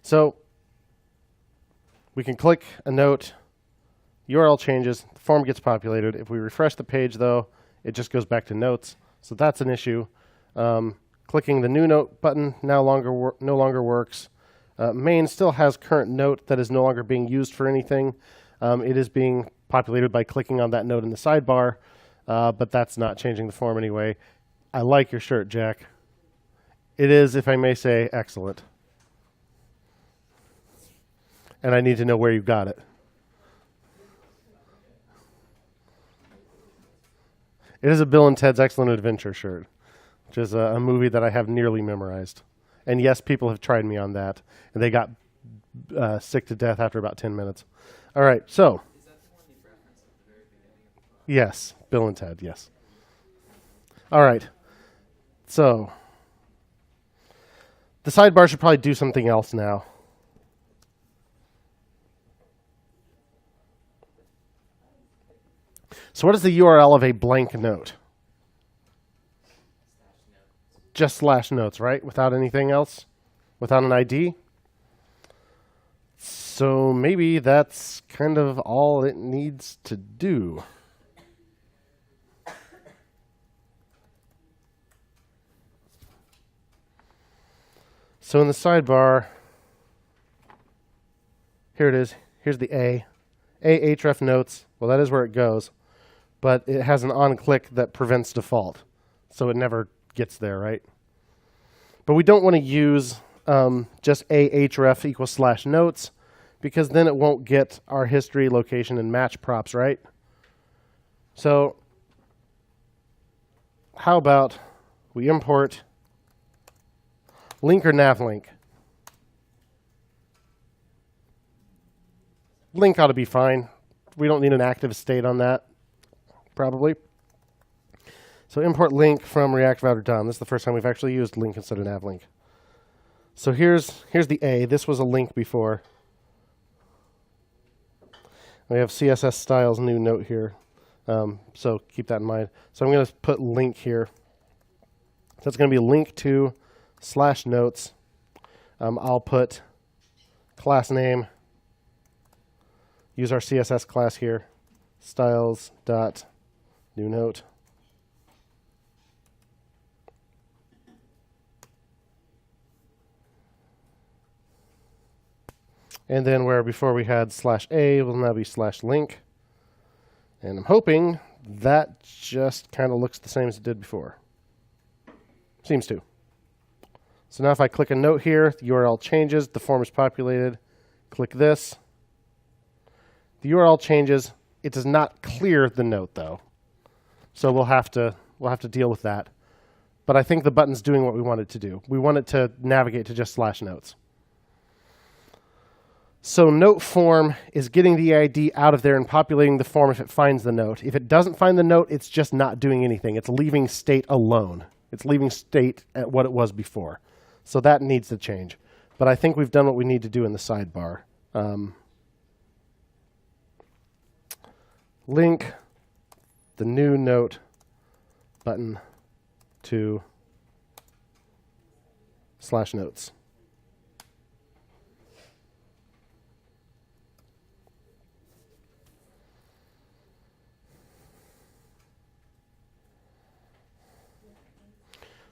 So we can click a note, URL changes, the form gets populated. If we refresh the page, though, it just goes back to notes. So that's an issue. Clicking the new note button no longer works. Main still has current note that is no longer being used for anything. It is being populated by clicking on that note in the sidebar, but that's not changing the form anyway. I like your shirt, Jack. It is, if I may say, excellent. And I need to know where you got it. It is a Bill and Ted's Excellent Adventure shirt, which is a movie that I have nearly memorized. And yes, people have tried me on that, and they got sick to death after about 10 minutes. All right, so. Is that the one you referenced at the very beginning of the talk? Yes, Bill and Ted, yes. All right, so. The sidebar should probably do something else now. So what is the URL of a blank note? Just /notes, right? Without anything else? Without an ID? So maybe that's kind of all it needs to do. So in the sidebar, here it is. Here's the A href notes. Well, that is where it goes. But it has an on-click that prevents default. So it never gets there, right? But we don't want to use just href equals /notes, because then it won't get our history, location, and match props, right? So how about we import link or nav link? Link ought to be fine. We don't need an active state on that, probably. So import link from React Router DOM. This is the first time we've actually used link instead of nav link. So here's the A. This was a link before. We have CSS styles new note here. So keep that in mind. So I'm going to put link here. So it's going to be link to /notes. I'll put class name. Use our CSS class here. Styles dot new note. And then where before we had /a will now be /link. And I'm hoping that just kind of looks the same as it did before. Seems to. So now if I click a note here, the URL changes, the form is populated. Click this. The URL changes. It does not clear the note though. So we'll have to deal with that. But I think the button's doing what we want it to do. We want it to navigate to just /notes. So note form is getting the ID out of there and populating the form if it finds the note. If it doesn't find the note, it's just not doing anything. It's leaving state alone. It's leaving state at what it was before. So that needs to change. But I think we've done what we need to do in the sidebar. Link the new note button to /notes.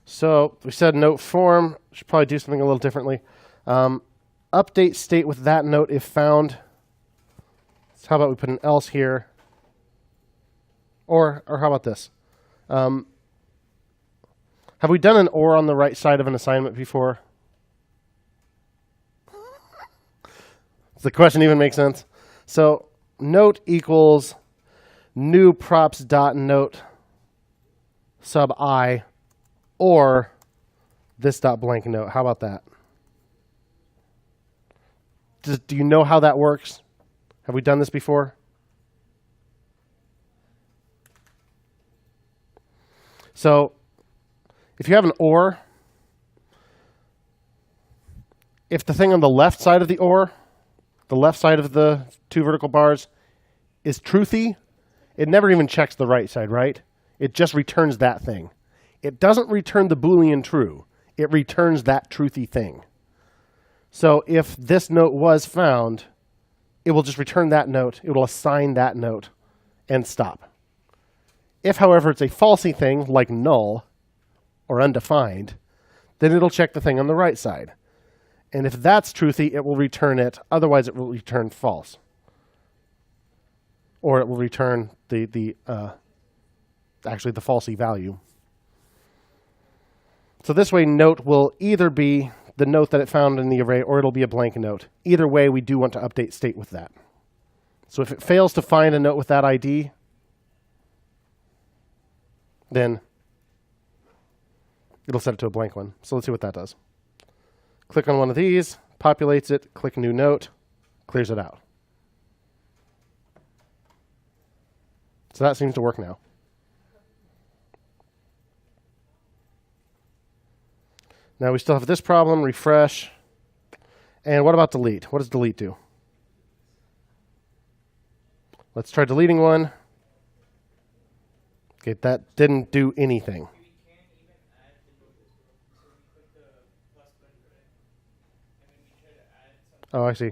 So we said note form. Should probably do something a little differently. Update state with that note if found. So how about we put an else here? Or how about this? Have we done an or on the right side of an assignment before? Does the question even make sense? So note equals new props dot note sub I or this dot blank note. How about that? Do you know how that works? Have we done this before? So if you have an or, if the thing on the left side of the or, the left side of the two vertical bars, is truthy, it never even checks the right side, right? It just returns that thing. It doesn't return the Boolean true. It returns that truthy thing. So if this note was found, it will just return that note. It will assign that note and stop. If, however, it's a falsy thing like null or undefined, then it'll check the thing on the right side. And if that's truthy, it will return it. Otherwise, it will return false. Or it will return actually the falsy value. So this way, note will either be the note that it found in the array, or it'll be a blank note. Either way, we do want to update state with that. So if it fails to find a note with that ID, then it'll set it to a blank one. So let's see what that does. Click on one of these, populates it, click new note, clears it out. So that seems to work now. Now we still have this problem, refresh. And what about delete? What does delete do? Let's try deleting one. Okay, that didn't do anything. Oh, I see.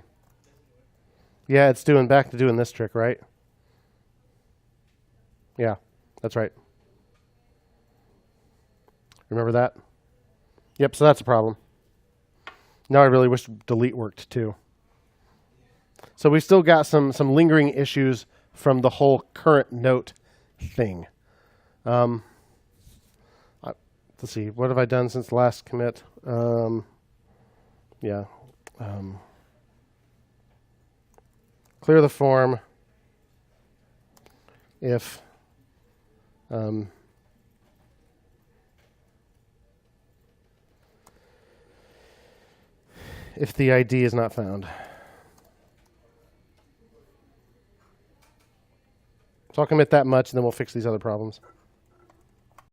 Yeah, it's back to doing this trick, right? Yeah, that's right. Remember that? Yep, so that's a problem. Now I really wish delete worked too. So we still got some lingering issues from the whole current note thing. Let's see, what have I done since the last commit? Clear the form if the ID is not found. So I'll commit that much, and then we'll fix these other problems.